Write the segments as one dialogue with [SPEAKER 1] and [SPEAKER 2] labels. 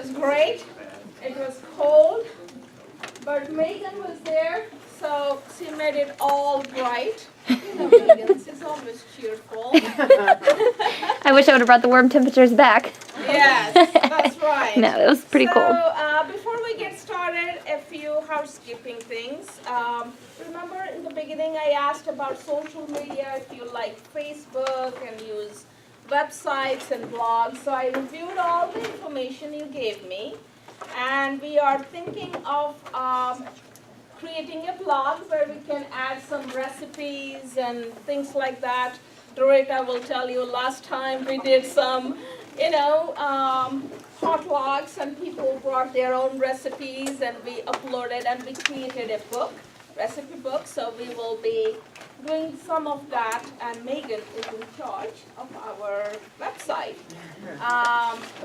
[SPEAKER 1] was great. It was cold, but Megan was there, so she made it all bright. You know, Megan, she's always cheerful.
[SPEAKER 2] I wish I would have brought the warm temperatures back.
[SPEAKER 1] Yes, that's right.
[SPEAKER 2] No, it was pretty cold.
[SPEAKER 1] So before we get started, a few housekeeping things. Remember in the beginning I asked about social media, if you like Facebook and use websites and blogs. So I reviewed all the information you gave me, and we are thinking of creating a blog where we can add some recipes and things like that. Dorita will tell you last time we did some, potlucks, and people brought their own recipes, and we uploaded and we created a book, recipe book. So we will be doing some of that, and Megan is in charge of our website.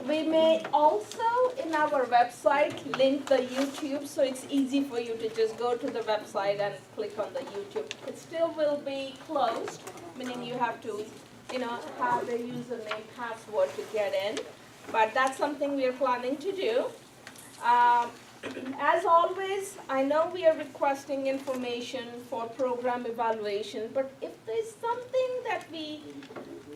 [SPEAKER 1] We may also, in our website, link the YouTube, so it's easy for you to just go to the website and click on the YouTube. It still will be closed, meaning you have to, have the username, password to get in. But that's something we are planning to do. As always, I know we are requesting information for program evaluation, but if there's something that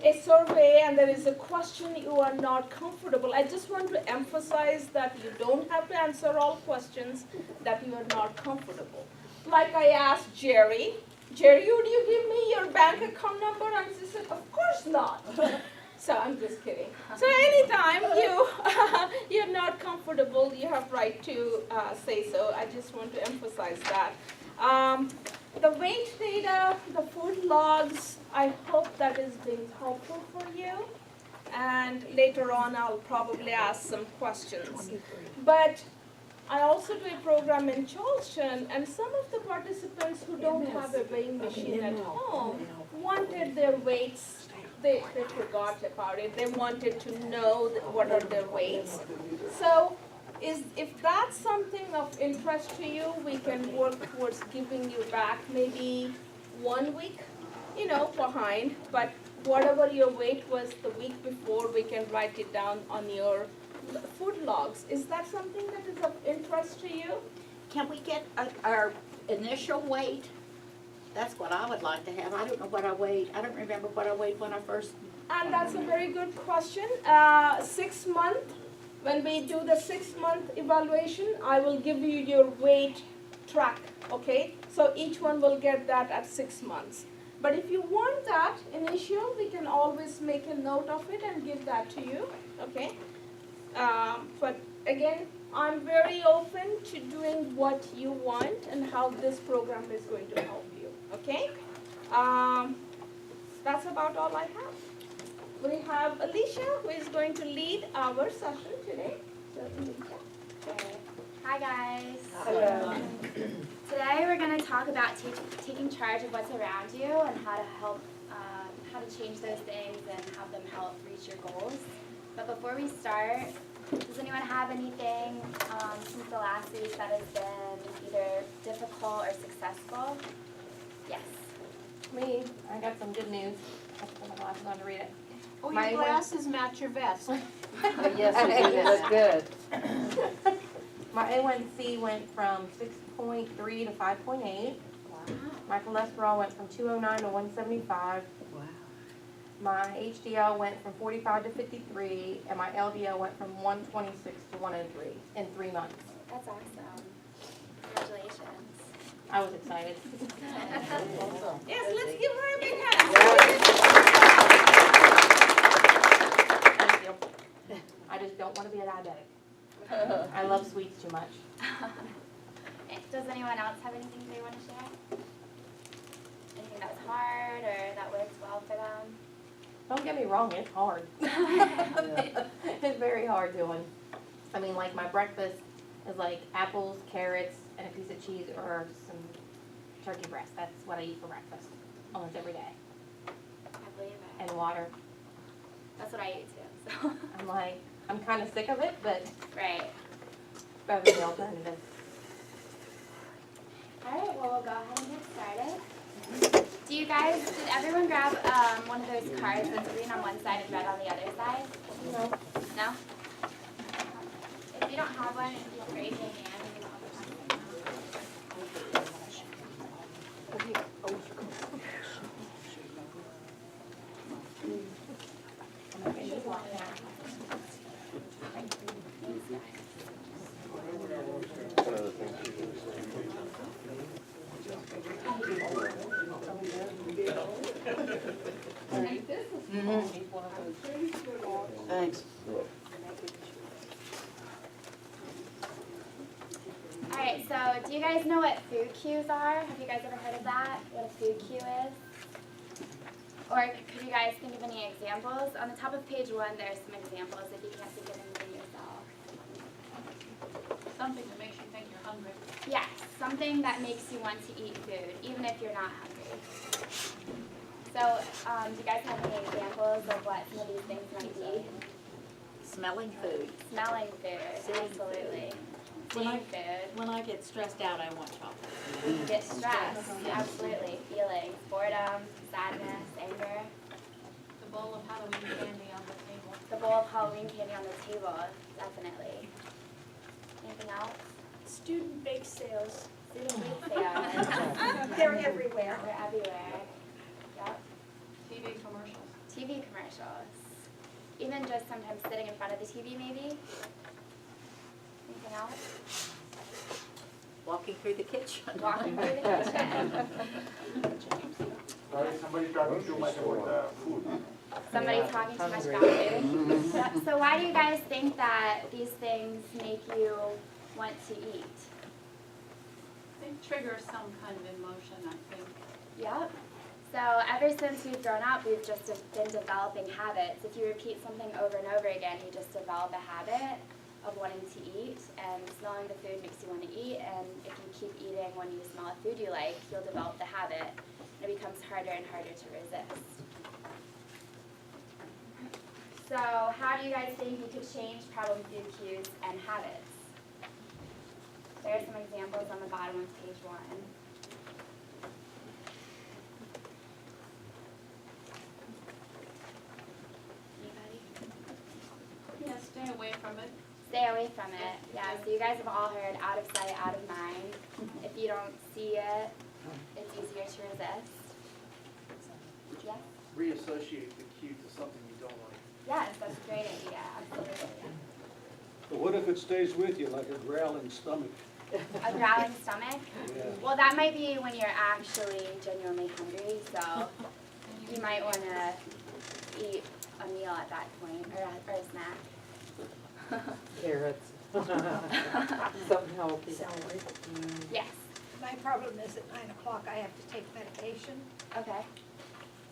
[SPEAKER 1] a survey and there is a question you are not comfortable, I just want to emphasize that you don't have to answer all questions that you are not comfortable. Like I asked Jerry, would you give me your bank account number? And she said, of course not. So I'm just kidding. So anytime you're not comfortable, you have right to say so. I just want to emphasize that. The weight data, the food logs, I hope that is being helpful for you. And later on, I'll probably ask some questions. But I also do a program in Charleston, and some of the participants who don't have a weighing machine at home wanted their weights. They forgot about it. They wanted to know what are their weights. So if that's something of interest to you, we can work towards giving you back maybe 1 week, behind. But whatever your weight was the week before, we can write it down on your food logs. Is that something that is of interest to you?
[SPEAKER 3] Can we get our initial weight? That's what I would like to have. I don't know what I weighed. I don't remember what I weighed when I first.
[SPEAKER 1] And that's a very good question. 6 month, when we do the 6-month evaluation, I will give you your weight track, okay? So each one will get that at 6 months. But if you want that initial, we can always make a note of it and give that to you, okay? But again, I'm very open to doing what you want and how this program is going to help you, okay? That's about all I have. We have Alicia, who is going to lead our session today. So, Alicia.
[SPEAKER 4] Okay. Hi guys.
[SPEAKER 1] Hello.
[SPEAKER 4] Today we're going to talk about taking charge of what's around you and how to help, how to change those things and have them help reach your goals. But before we start, does anyone have anything since the last week that has been either difficult or successful? Yes.
[SPEAKER 5] Me, I got some good news. I put my glasses on to read it.
[SPEAKER 3] Oh, your glasses match your vest.
[SPEAKER 6] Yes, it was good.
[SPEAKER 5] My A1C went from 6.3 to 5.8.
[SPEAKER 3] Wow.
[SPEAKER 5] My cholesterol went from 209 to 175.
[SPEAKER 3] Wow.
[SPEAKER 5] My HDL went from 45 to 53, and my LDL went from 126 to 103 in 3 months.
[SPEAKER 4] That's awesome. Congratulations.
[SPEAKER 5] I was excited.
[SPEAKER 1] Yes, let's give her a big hand.
[SPEAKER 5] Thank you. I just don't want to be a diabetic. I love sweets too much.
[SPEAKER 4] Does anyone else have anything they want to share? Anything that was hard or that worked well for them?
[SPEAKER 5] Don't get me wrong, it's hard. It's very hard doing. I mean, like my breakfast is like apples, carrots, and a piece of cheese or some turkey breast. That's what I eat for breakfast almost every day.
[SPEAKER 4] I believe it.
[SPEAKER 5] And water.
[SPEAKER 4] That's what I eat too. So.
[SPEAKER 5] I'm kind of sick of it, but
[SPEAKER 4] Right.
[SPEAKER 5] better than the alternative.
[SPEAKER 4] All right. Well, we'll go ahead and get started. Did everyone grab one of those cards that's green on one side and red on the other side?
[SPEAKER 5] No.
[SPEAKER 4] No? If you don't have one, if you raise your hand, and I'll pass it around.
[SPEAKER 6] Thanks.
[SPEAKER 4] Alright, so do you guys know what food cues are? Have you guys ever heard of that? What a food cue is? Or could you guys think of any examples? On the top of page 1, there's some examples if you can't think of anything yourself.
[SPEAKER 7] Something that makes you think you're hungry.
[SPEAKER 4] Yes, something that makes you want to eat food, even if you're not hungry. So, do you guys have any examples of what some of these things might be?
[SPEAKER 3] Smelling food.
[SPEAKER 4] Smelling food, absolutely. Seeing food.
[SPEAKER 7] When I get stressed out, I want chocolate.
[SPEAKER 4] Get stressed, absolutely. Feelings, boredom, sadness, anger.
[SPEAKER 7] The bowl of Halloween candy on the table.
[SPEAKER 4] The bowl of Halloween candy on the table, definitely. Anything else?
[SPEAKER 8] Student bake sales.
[SPEAKER 4] Student bake sales.
[SPEAKER 8] They're everywhere.
[SPEAKER 4] They're everywhere. Yep.
[SPEAKER 7] TV commercials.
[SPEAKER 4] TV commercials. Even just sometimes sitting in front of the TV, maybe. Anything else?
[SPEAKER 3] Walking through the kitchen.
[SPEAKER 4] Walking through the kitchen.
[SPEAKER 9] Sorry, somebody talking too much about food.
[SPEAKER 4] Somebody talking too much about food. Yep. So why do you guys think that these things make you want to eat?
[SPEAKER 7] They trigger some kind of emotion, I think.
[SPEAKER 4] Yep. So ever since we've grown up, we've just been developing habits. If you repeat something over and over again, you just develop a habit of wanting to eat, and smelling the food makes you want to eat, and if you keep eating when you smell a food you like, you'll develop the habit, and it becomes harder and harder to resist. So how do you guys think you could change problem food cues and habits? There are some examples on the bottom of page 1. Anybody?
[SPEAKER 7] Yeah, stay away from it.
[SPEAKER 4] Stay away from it. Yeah, so you guys have all heard out of sight, out of mind. If you don't see it, it's easier to resist. Yeah?
[SPEAKER 10] Reassociate the cue to something you don't like.
[SPEAKER 4] Yes, that's a great idea, absolutely.
[SPEAKER 11] But what if it stays with you like a growling stomach?
[SPEAKER 4] A growling stomach?
[SPEAKER 11] Yeah.
[SPEAKER 4] Well, that might be when you're actually genuinely hungry, so you might want to eat a meal at that point, or a snack.
[SPEAKER 6] Carrots. Something healthy.
[SPEAKER 4] Yes,
[SPEAKER 8] My problem is at 9 o'clock I have to take medication
[SPEAKER 4] okay.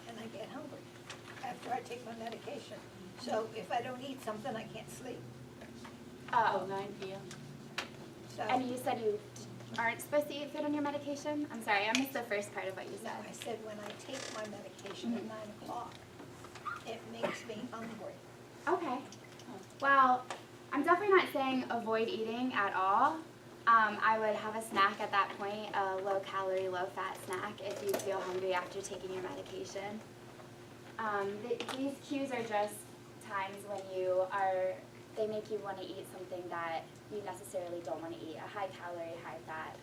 [SPEAKER 8] and I get hungry after I take my medication. So if I don't eat something, I can't sleep.
[SPEAKER 7] Oh,
[SPEAKER 4] Oh,
[SPEAKER 7] 9 p.m.
[SPEAKER 8] So
[SPEAKER 4] and you said you aren't supposed to eat food on your medication? I'm sorry, I missed the first part of what you
[SPEAKER 8] no,
[SPEAKER 4] said.
[SPEAKER 8] I said when I take my medication at 9 o'clock, it makes me hungry.
[SPEAKER 4] Okay. Well, I'm definitely not saying avoid eating at all. I would have a snack at that point, a low-calorie, low-fat snack if you feel hungry after taking your medication. These cues are just times when they make you want to eat something that you necessarily don't want to eat, a high-calorie, high-fat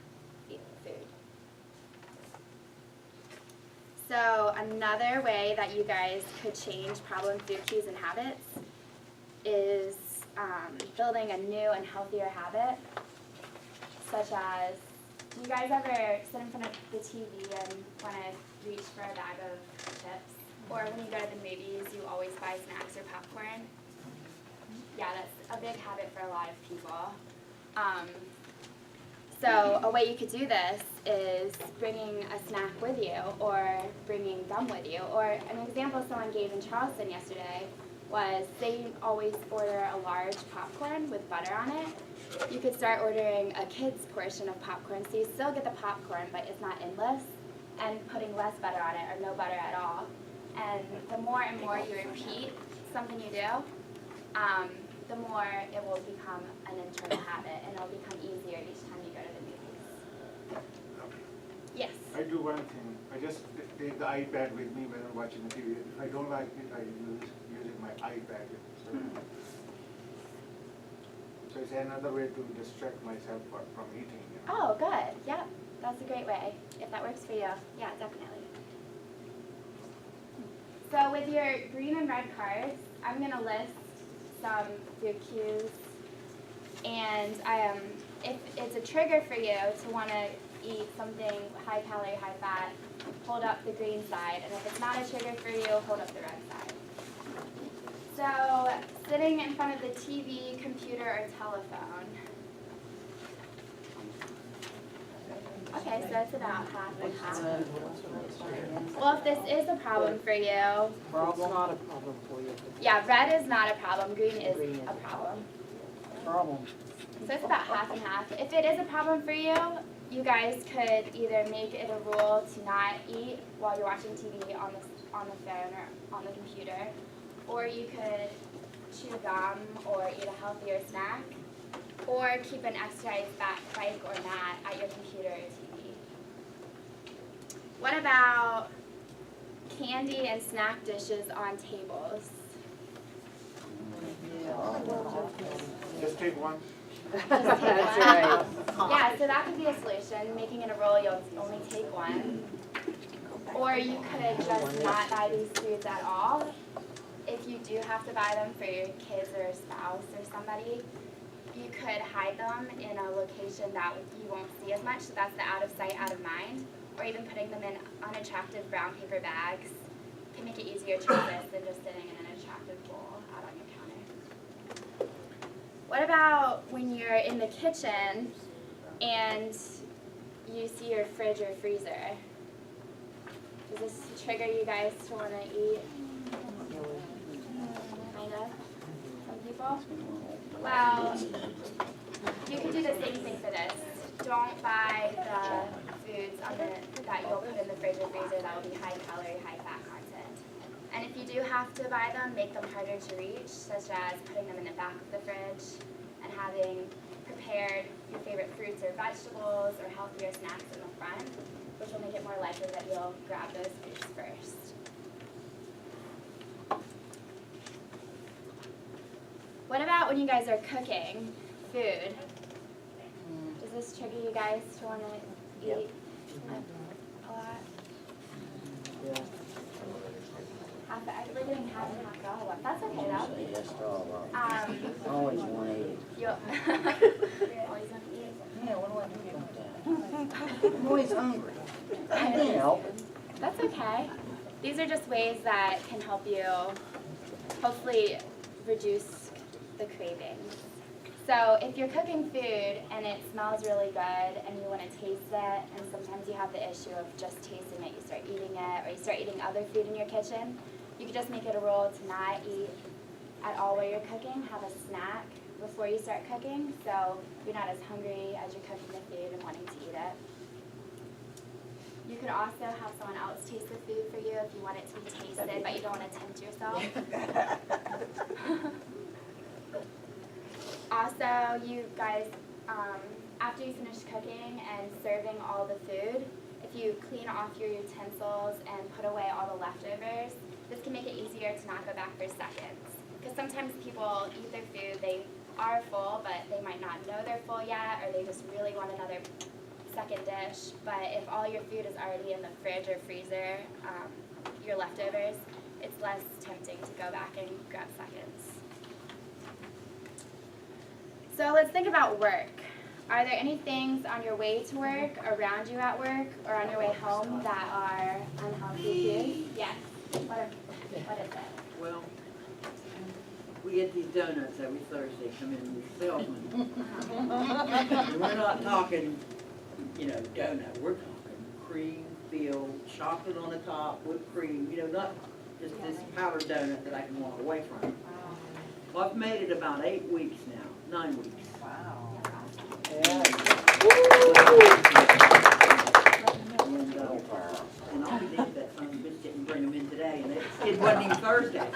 [SPEAKER 4] food. So another way that you guys could change problem food cues and habits is building a new and healthier habit, such as, do you guys ever sit in front of the TV and want to reach for a bag of chips? Or when you go to the movies, you always buy snacks or popcorn? Yeah, that's a big habit for a lot of people. So a way you could do this is bringing a snack with you or bringing gum with you. Or an example someone gave in Charleston yesterday was they always order a large popcorn with butter on it. You could start ordering a kid's portion of popcorn, so you still get the popcorn, but it's not endless, and putting less butter on it or no butter at all. And the more and more you repeat something you do, the more it will become an internal habit, and it'll become easier each time you go to the movies. Yes?
[SPEAKER 9] I do one thing, I just take the iPad with me when I'm watching the TV. If I don't like it, I use my iPad. So I another way to distract myself from eating.
[SPEAKER 4] Oh, good. Yep, that's a great way. If that works for you, yeah, definitely. So with your green and red cards, I'm gonna list some food cues, and if it's a trigger for you to want to eat something high calorie, high fat, hold up the green side, and if it's not a trigger for you, hold up the red side. So sitting in front of the TV, computer, or telephone. Okay, so it's about half and half. Well, if this is a problem for you,
[SPEAKER 6] It's not a problem for you.
[SPEAKER 4] yeah, red is not a problem, green is a problem.
[SPEAKER 6] Problem.
[SPEAKER 4] So it's about half and half. If it is a problem for you, you guys could either make it a rule to not eat while you're watching TV on the phone or on the computer, or you could chew gum or eat a healthier snack, or keep an exercise bike or mat at your computer or TV. What about candy and snack dishes on tables?
[SPEAKER 9] Just take one.
[SPEAKER 4] Just take
[SPEAKER 6] That's
[SPEAKER 4] one.
[SPEAKER 6] right.
[SPEAKER 4] Yeah, so that could be a solution, making it a rule you'll only take one. Or you could just not buy these foods at all. If you do have to buy them for your kids or a spouse or somebody, you could hide them in a location that you won't see as much, so that's the out of sight, out of mind. Or even putting them in unattractive brown paper bags can make it easier to resist than just sitting in an attractive bowl out on your counter. What about when you're in the kitchen and you see your fridge or freezer? Does this trigger you guys to want to eat? Kind of? Some people? Well, you could do the same thing for this. Don't buy the foods that you'll put in the fridge or freezer that will be high calorie, high fat content. And if you do have to buy them, make them harder to reach, such as putting them in the back of the fridge and having prepared your favorite fruits or vegetables or healthier snacks in the front, which will make it more likely that you'll grab those foods first. What about when you guys are cooking food? Does this trigger you guys to want to eat a lot?
[SPEAKER 6] Yeah.
[SPEAKER 4] We're getting half and half all of That's okay though.
[SPEAKER 6] Always want to eat.
[SPEAKER 4] You're always going to eat.
[SPEAKER 6] Yeah, what do I do about that? I'm always hungry. I can't help it.
[SPEAKER 4] That's okay. These are just ways that can help you hopefully reduce the cravings. So if you're cooking food and it smells really good and you want to taste it, and sometimes you have the issue of just tasting it, you start eating it, or you start eating other food in your kitchen, you could just make it a rule to not eat at all while you're cooking. Have a snack before you start cooking, so you're not as hungry as you're cooking the food and wanting to eat it. You could also have someone else taste the food for you if you want it to be tasted, but you don't want to tempt yourself. Also, you guys, after you finish cooking and serving all the food, if you clean off your utensils and put away all the leftovers, this can make it easier to not go back for seconds. Because sometimes people eat their food, they are full, but they might not know they're full yet, or they just really want another second dish. But if all your food is already in the fridge or freezer, your leftovers, it's less tempting to go back and grab seconds. So let's think about work. Are there any things on your way to work, around you at work, or on your way home that are unhealthy food? Yes. What is it?
[SPEAKER 12] Well, we get these donuts every Thursday, come in and we sell them. And we're not talking, donut, we're talking cream filled, chocolate on the top, whipped cream, not just this powdered donut that I can walk away from. Well, I've made it about 8 weeks now, 9 weeks.
[SPEAKER 6] Wow.
[SPEAKER 12] And all we did, that son of a bitch didn't bring them in today, and it wasn't even Thursday. I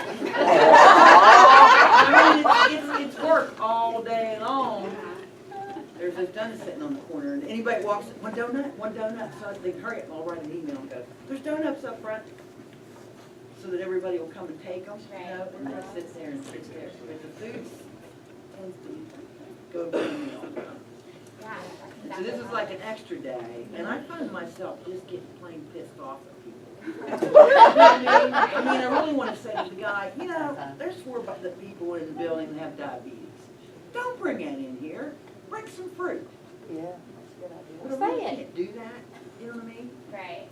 [SPEAKER 12] mean, it's work all day long. There's those donuts sitting on the corner, and anybody walks, one donut, so they hurry up and I'll write an email and go, there's donuts up front, so that everybody will come and take them, and they sit there and sit there. But the food tends to go So this is like an extra day, and I find myself just getting plain pissed off at people. I mean, I really want to say to the guy, you know, there's 4 of the people in the building that have diabetes. Don't bring that in here. Bring some fruit.
[SPEAKER 6] Yeah, that's a good idea.
[SPEAKER 12] But I really can't do that. You know what I mean?
[SPEAKER 4] Right.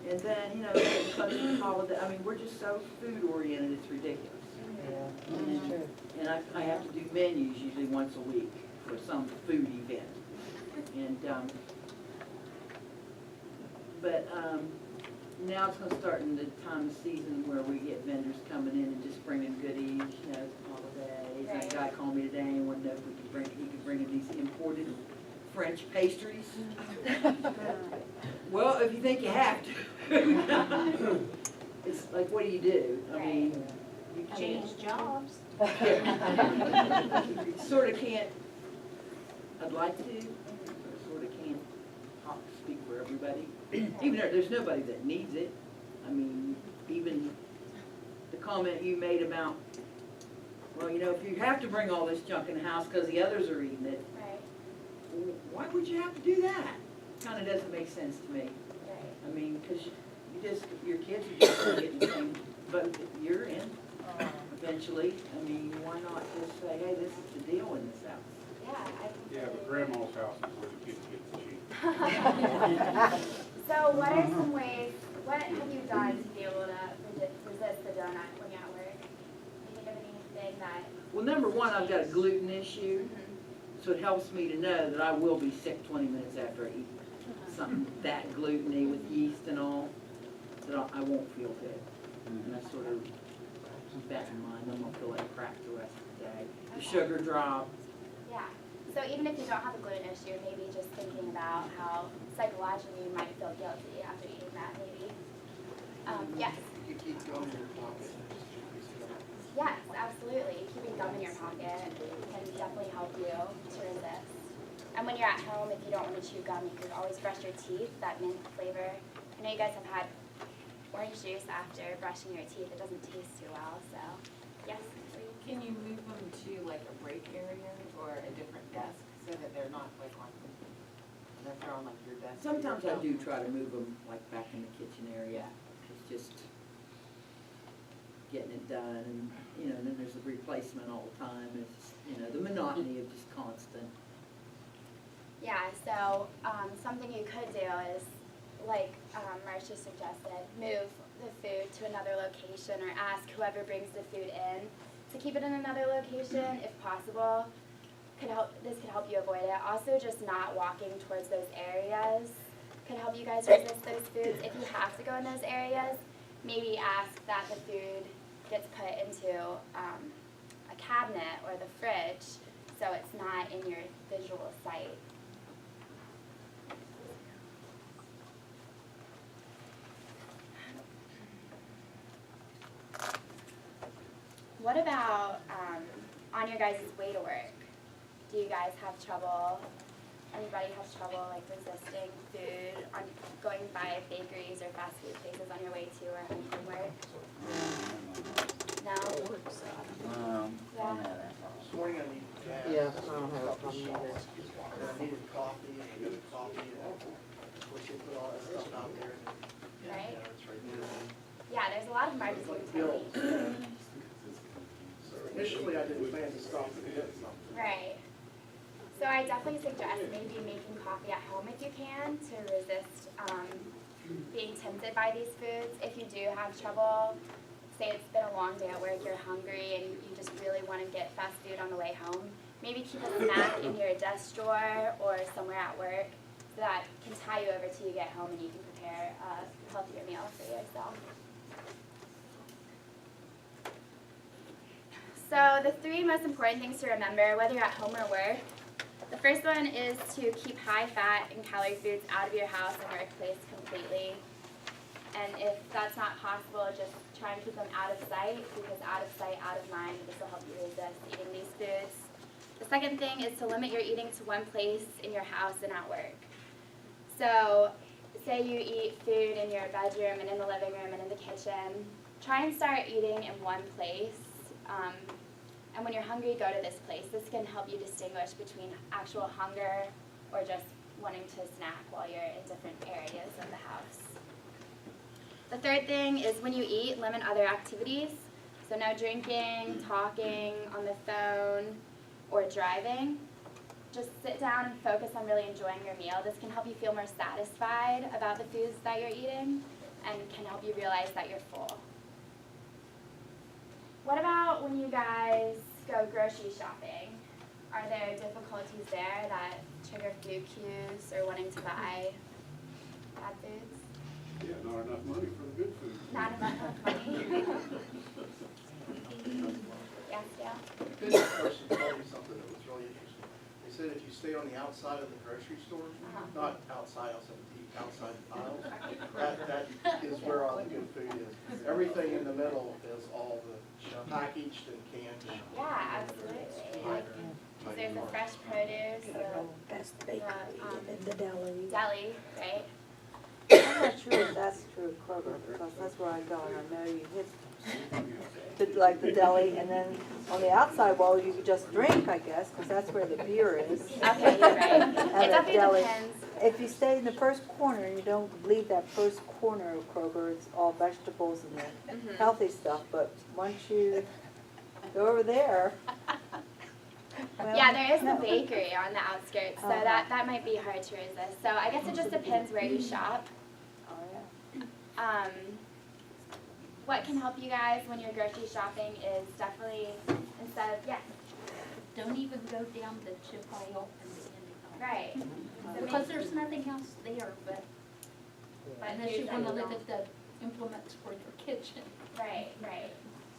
[SPEAKER 12] And then, you know, getting close to the holiday, I mean, we're just so food oriented, it's ridiculous.
[SPEAKER 6] Yeah, that's true.
[SPEAKER 12] And I have to do menus usually once a week for some food event. And, now it's gonna start in the time of season where we get vendors coming in and just bringing goodies, you know, holidays. And a guy called me today and wanted to know if he could bring in these imported French pastries. Well, if you think you have to. It's like, what do you do? I mean, you can't.
[SPEAKER 8] Change jobs.
[SPEAKER 12] You sort of can't, I'd like to, but sort of can't speak for everybody. Even though there's nobody that needs it. I mean, even the comment you made about, well, you know, if you have to bring all this junk in the house because the others are eating it,
[SPEAKER 4] Right.
[SPEAKER 12] why would you have to do that? Kind of doesn't make sense to me.
[SPEAKER 4] Right.
[SPEAKER 12] I mean, because your kids are just going to get in the same boat that you're in eventually. I mean, why not just say, hey, this is the deal in this house?
[SPEAKER 4] Yeah, I
[SPEAKER 9] Yeah, but grandma's house is where the kids get the cheese.
[SPEAKER 4] So what are some ways, what have you done to be able to resist the donut when you're at work? Can you think of anything that?
[SPEAKER 12] Well, number one, I've got a gluten issue, so it helps me to know that I will be sick 20 minutes after I eat something that gluten-y with yeast and all, that I won't feel good. And I sort of keep that in mind. I'm going to feel like crap the rest of the day. The sugar drop.
[SPEAKER 4] Yeah. So even if you don't have a gluten issue, maybe just thinking about how psychologically you might feel guilty after eating that, maybe. Yes.
[SPEAKER 10] You keep gum in your pocket.
[SPEAKER 4] Yes, absolutely. Keeping gum in your pocket can definitely help you to resist. And when you're at home, if you don't want to chew gum, you can always brush your teeth, that mint flavor. I know you guys have had orange juice after brushing your teeth. It doesn't taste too well, so yes.
[SPEAKER 5] Can you move them to like a break area or a different desk so that they're not like on, that they're on like your desk?
[SPEAKER 12] Sometimes I do try to move them like back in the kitchen area. It's just getting it done, and you know, and then there's a replacement all the time. It's, you know, the monotony of just constant.
[SPEAKER 4] Yeah, so something you could do is, like Marcia suggested, move the food to another location or ask whoever brings the food in to keep it in another location if possible. This could help you avoid it. Also, just not walking towards those areas could help you guys resist those foods. If you have to go in those areas, maybe ask that the food gets put into a cabinet or the fridge so it's not in your visual sight. What about on your guys' way to work? Do you guys have trouble, anybody has trouble like resisting food, on going by bakeries or fast food places on your way to or home from work? No? Yeah.
[SPEAKER 10] This morning I needed gas.
[SPEAKER 6] Yeah, I don't have a problem with that.
[SPEAKER 10] And I needed coffee, and I needed coffee, and of course they put all that stuff out there.
[SPEAKER 4] Right?
[SPEAKER 10] Yeah, it's right there.
[SPEAKER 4] Yeah, there's a lot of marketing techniques.
[SPEAKER 10] So initially I didn't plan to stop and get something.
[SPEAKER 4] Right. So I definitely suggest maybe making coffee at home if you can to resist being tempted by these foods. If you do have trouble, say it's been a long day at work, you're hungry, and you just really want to get fast food on the way home, maybe keep a snack in your desk drawer or somewhere at work so that can tie you over till you get home and you can prepare a healthier meal for yourself. So the 3 most important things to remember, whether you're at home or work, the first one is to keep high fat and calorie foods out of your house and workplace completely. And if that's not possible, just try and keep them out of sight, because out of sight, out of mind, this will help you resist eating these foods. The second thing is to limit your eating to one place in your house and at work. So say you eat food in your bedroom and in the living room and in the kitchen, try and start eating in one place. And when you're hungry, go to this place. This can help you distinguish between actual hunger or just wanting to snack while you're in different areas of the house. The third thing is when you eat, limit other activities. So no drinking, talking on the phone, or driving. Just sit down and focus on really enjoying your meal. This can help you feel more satisfied about the foods that you're eating and can help you realize that you're full. What about when you guys go grocery shopping? Are there difficulties there that trigger food cues or wanting to buy bad foods?
[SPEAKER 11] Yeah, not enough money for the good food.
[SPEAKER 4] Not enough money? Yes, Dale?
[SPEAKER 10] Good person told me something that was really interesting. They said if you stay on the outside of the grocery store, not outside the aisles, that is where all the good food is. Everything in the middle is all the packaged and canned.
[SPEAKER 4] Yeah, absolutely. Like, there's the fresh produce,
[SPEAKER 6] That's the bakery and then the deli.
[SPEAKER 4] deli, right?
[SPEAKER 6] I'm not sure if that's true of Kroger, because that's where I go, and I know you hit like the deli, and then on the outside wall, you could just drink, I guess, because that's where the beer is.
[SPEAKER 4] Okay, you're right.
[SPEAKER 6] And
[SPEAKER 4] It
[SPEAKER 6] the
[SPEAKER 4] definitely
[SPEAKER 6] deli.
[SPEAKER 4] depends.
[SPEAKER 6] If you stay in the first corner and you don't leave that first corner of Kroger, it's all vegetables and the healthy stuff, but once you go over there, well,
[SPEAKER 4] Yeah, there is
[SPEAKER 6] no.
[SPEAKER 4] the bakery on the outskirts, so
[SPEAKER 6] Uh-huh.
[SPEAKER 4] that might be hard to resist. So I guess it just depends where you shop.
[SPEAKER 6] Oh, yeah.
[SPEAKER 4] What can help you guys when you're grocery shopping is definitely, instead of, yeah,
[SPEAKER 3] Don't even go down the chip aisle and the candy aisle.
[SPEAKER 4] right. So
[SPEAKER 3] Because there's nothing else there but, unless you
[SPEAKER 4] foods
[SPEAKER 3] wanna
[SPEAKER 4] that
[SPEAKER 3] look
[SPEAKER 4] don't-
[SPEAKER 3] at the implements for your kitchen.
[SPEAKER 4] Right, right.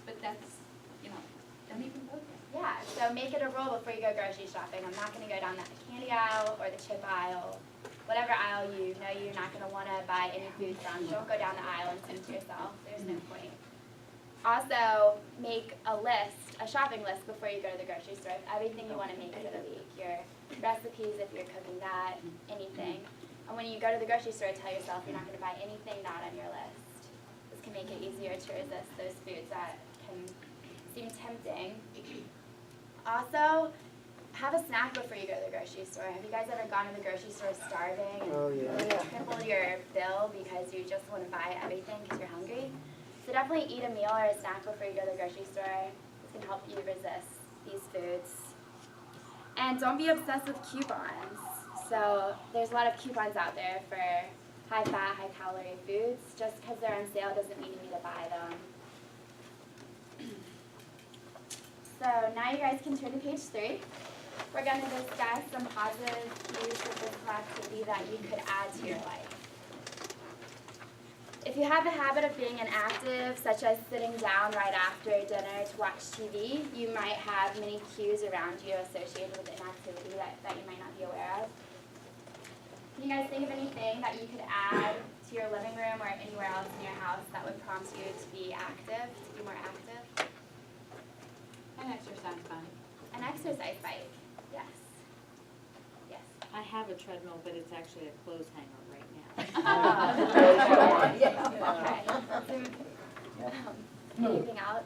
[SPEAKER 3] But that's, don't even go there.
[SPEAKER 4] Yeah, so make it a rule before you go grocery shopping. I'm not gonna go down the candy aisle or the chip aisle, whatever aisle you know you're not gonna wanna buy any food from. Don't go down the aisle and think to yourself, there's no point. Also, make a list, a shopping list before you go to the grocery store of everything you wanna make for the week. Your recipes, if you're cooking that, anything. And when you go to the grocery store, tell yourself you're not gonna buy anything not on your list. This can make it easier to resist those foods that can seem tempting. Also, have a snack before you go to the grocery store. Have you guys ever gone to the grocery store starving and
[SPEAKER 6] Oh, yeah.
[SPEAKER 4] triple your bill because you just want to buy everything because you're hungry? So definitely eat a meal or a snack before you go to the grocery store. This can help you resist these foods. And don't be obsessed with coupons. So there's a lot of coupons out there for high fat, high calorie foods. Just because they're on sale doesn't mean you need to buy them. So now you guys can turn to page 3. We're going to discuss some positive cues for physical activity that you could add to your life. If you have the habit of being inactive, such as sitting down right after dinner to watch TV, you might have many cues around you associated with inactivity that you might not be aware of. Can you guys think of anything that you could add to your living room or anywhere else in your house that would prompt you to be active, to be more active?
[SPEAKER 7] An exercise bike.
[SPEAKER 4] An exercise bike, yes. Yes.
[SPEAKER 13] I have a treadmill, but it's actually a clothes hanger right now.
[SPEAKER 4] Okay. Anything else?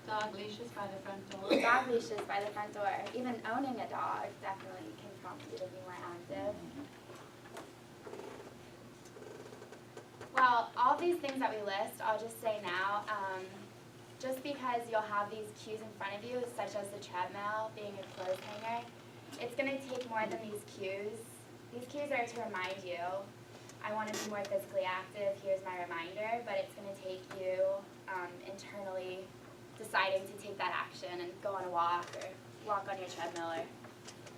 [SPEAKER 7] Dog leashes by the front door.
[SPEAKER 4] Dog leashes by the front door. Even owning a dog definitely can prompt you to be more active. Well, all these things that we list, I'll just say now, just because you'll have these cues in front of you, such as the treadmill, being a clothes hanger, it's going to take more than these cues. These cues are to remind you, I want to be more physically active, here's my reminder, but it's going to take you internally deciding to take that action and go on a walk or walk on your treadmill or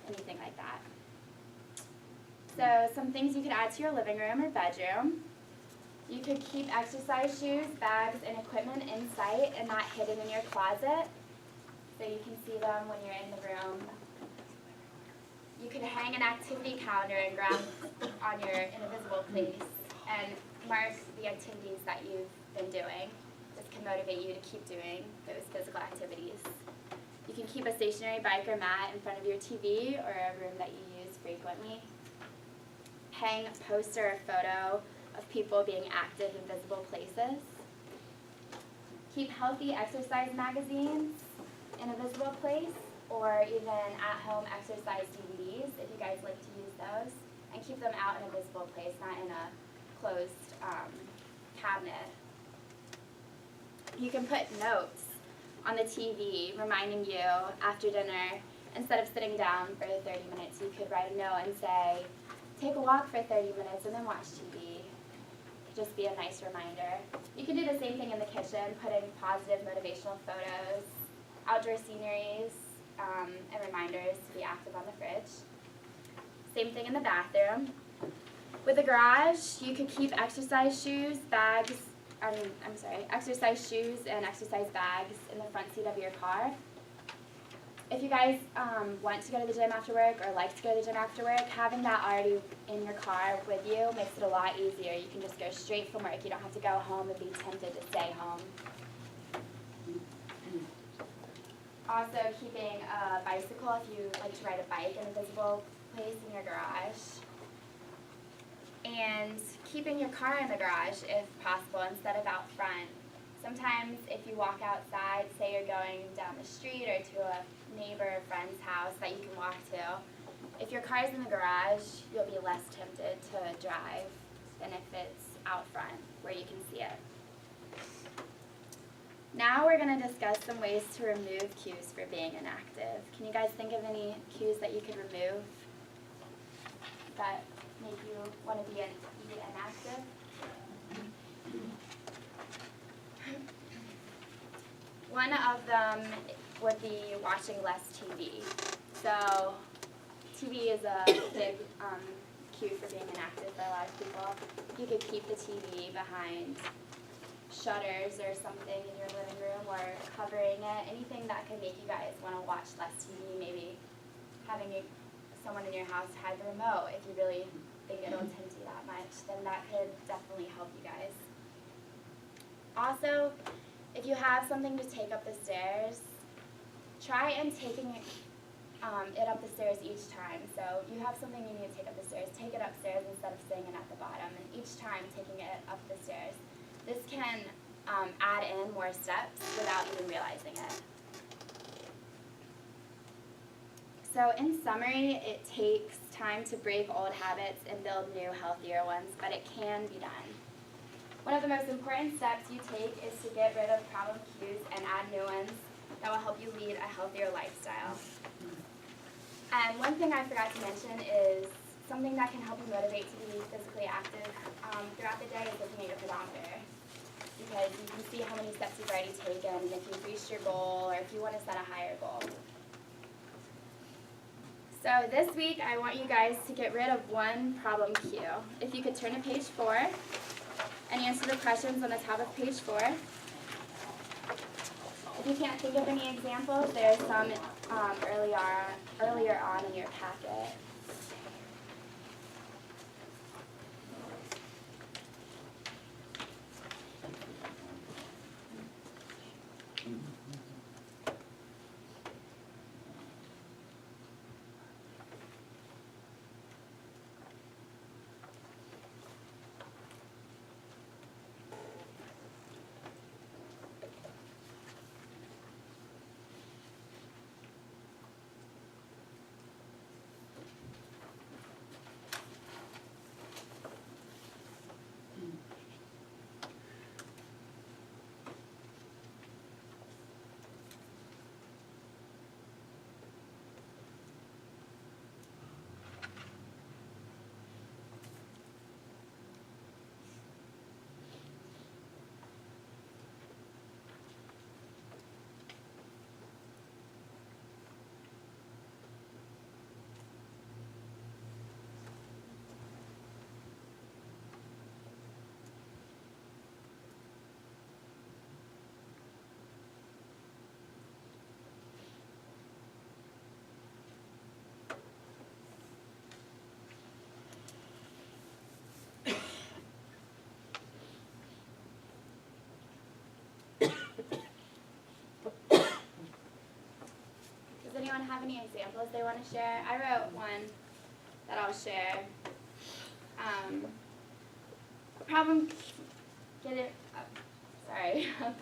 [SPEAKER 4] anything like that. So some things you could add to your living room or bedroom. You could keep exercise shoes, bags, and equipment in sight and not hidden in your closet, so you can see them when you're in the room. You could hang an activity calendar and grab on your invisible place and mark the activities that you've been doing. This can motivate you to keep doing those physical activities. You can keep a stationary bike or mat in front of your TV or a room that you use frequently. Hang a poster or photo of people being active in visible places. Keep healthy exercise magazines in a visible place or even at-home exercise DVDs, if you guys like to use those, and keep them out in a visible place, not in a closed cabinet. You can put notes on the TV reminding you after dinner, instead of sitting down for 30 minutes, you could write a note and say, take a walk for 30 minutes and then watch TV. It could just be a nice reminder. You can do the same thing in the kitchen, putting positive motivational photos, outdoor sceneries, and reminders to be active on the fridge. Same thing in the bathroom. With the garage, you could keep exercise shoes, exercise shoes and exercise bags in the front seat of your car. If you guys want to go to the gym after work or like to go to the gym after work, having that already in your car with you makes it a lot easier. You can just go straight from work. You don't have to go home and be tempted to stay home. Also, keeping a bicycle if you like to ride a bike in a visible place in your garage. And keeping your car in the garage if possible instead of out front. Sometimes if you walk outside, say you're going down the street or to a neighbor or friend's house that you can walk to, if your car's in the garage, you'll be less tempted to drive than if it's out front where you can see it. Now we're going to discuss some ways to remove cues for being inactive. Can you guys think of any cues that you could remove that make you want to be inactive? One of them would be watching less TV. So TV is a big cue for being inactive for a lot of people. You could keep the TV behind shutters or something in your living room, or covering it, anything that could make you guys want to watch less TV, maybe having someone in your house hide the remote if you really think it'll tempt you that much, then that could definitely help you guys. Also, if you have something to take up the stairs, try and taking it up the stairs each time. So you have something you need to take up the stairs, take it upstairs instead of staying it at the bottom, and each time taking it up the stairs. This can add in more steps without even realizing it. So in summary, it takes time to break old habits and build new, healthier ones, but it can be done. One of the most important steps you take is to get rid of problem cues and add new ones that will help you lead a healthier lifestyle. And one thing I forgot to mention is something that can help you motivate to be physically active throughout the day is looking at your pedometer, because you can see how many steps you've already taken and if you've reached your goal or if you want to set a higher goal. So this week I want you guys to get rid of one problem cue. If you could turn to page 4 and answer the questions on the top of page 4. If you can't think of any examples, there's some earlier on in your packet. Does anyone have any examples they want to share? I wrote one that I'll share.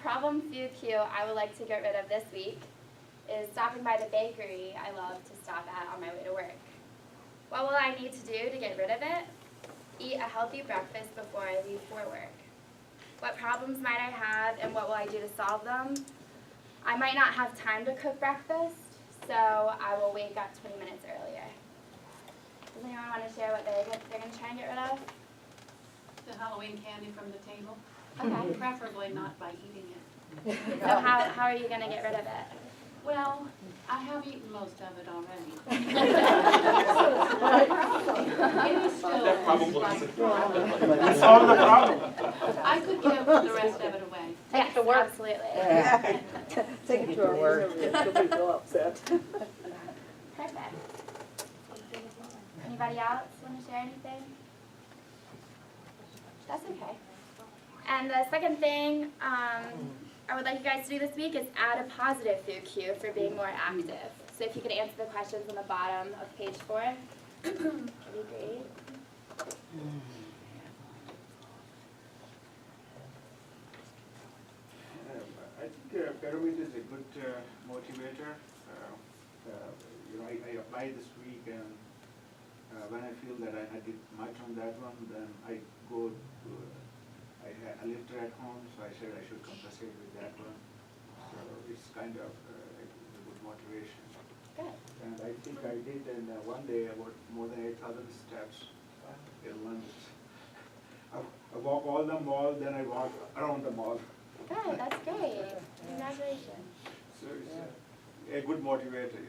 [SPEAKER 4] Problem few cue I would like to get rid of this week is stopping by the bakery I love to stop at on my way to work. What will I need to do to get rid of it? Eat a healthy breakfast before I leave for work. What problems might I have and what will I do to solve them? I might not have time to cook breakfast, so I will wake up 20 minutes earlier. Does anyone want to share what they're going to try and get rid of?
[SPEAKER 7] The Halloween candy from the table,
[SPEAKER 4] Okay.
[SPEAKER 7] preferably not by eating it.
[SPEAKER 4] So how are you going to get rid of it?
[SPEAKER 7] Well, I have eaten most of it already. It is still.
[SPEAKER 9] That probably
[SPEAKER 7] like-
[SPEAKER 9] That's all the problem.
[SPEAKER 7] I could give the rest of it away.
[SPEAKER 4] Yes, absolutely.
[SPEAKER 6] Take it to our work, she'll be real upset.
[SPEAKER 4] Perfect. Anybody else want to share anything? That's okay. And the second thing I would like you guys to do this week is add a positive food cue for being more active. So if you could answer the questions on the bottom of page 4, that'd be great.
[SPEAKER 9] I think pyramid is a good motivator. I apply this week, and when I feel that I did much on that one, then I go to, I had a lifter at home, so I said I should compensate with that one. So it's kind of a good motivation.
[SPEAKER 4] Good.
[SPEAKER 9] And I think I did in one day about more than 8,000 steps in London. I walk all the mall, then I walk around the mall.
[SPEAKER 4] Good, that's great. Congratulations.
[SPEAKER 9] So it's a good motivator,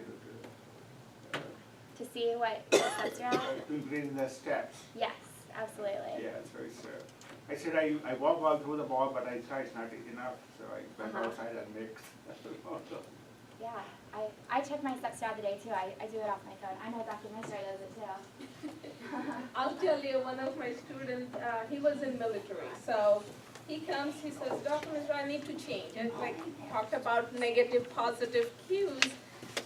[SPEAKER 4] To see what steps you're at?
[SPEAKER 9] to increase the steps.
[SPEAKER 4] Yes, absolutely.
[SPEAKER 9] Yeah, so it's, I said I walk all through the mall, but I try it's not enough, so I went outside and make.
[SPEAKER 4] Yeah, I check my steps throughout the day too. I do it off my phone. I know Dr. Mishra does it too.
[SPEAKER 1] I'll tell you, one of my students, he was in military, so he comes, he says, Dr. Mishra, I need to change. And like, talked about negative, positive cues,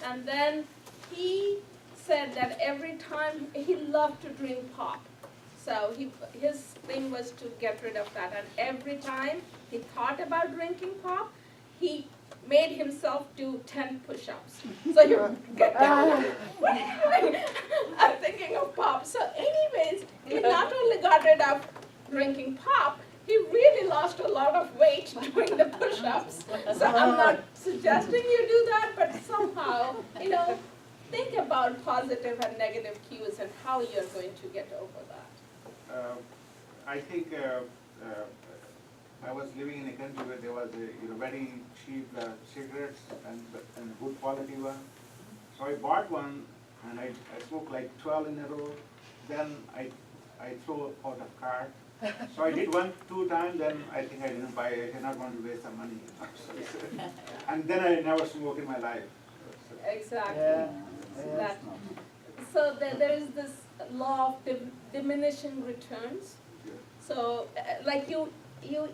[SPEAKER 1] and then he said that every time, he loved to drink pop. So his thing was to get rid of that, and every time he thought about drinking pop, he made himself do 10 push-ups. So you get down. I'm thinking of pop. So anyways, he not only got rid of drinking pop, he really lost a lot of weight doing the push-ups. So I'm not suggesting you do that, but somehow, think about positive and negative cues and how you're going to get over that.
[SPEAKER 9] I think I was living in a country where there was very cheap cigarettes and good quality one. So I bought one and I smoked like 12 in a row. Then I threw out of car. So I did 1-2 times. Then I think I didn't buy it. I did not want to waste some money. And then I never smoked in my life.
[SPEAKER 1] Exactly. So there is this law of diminishing returns. So like you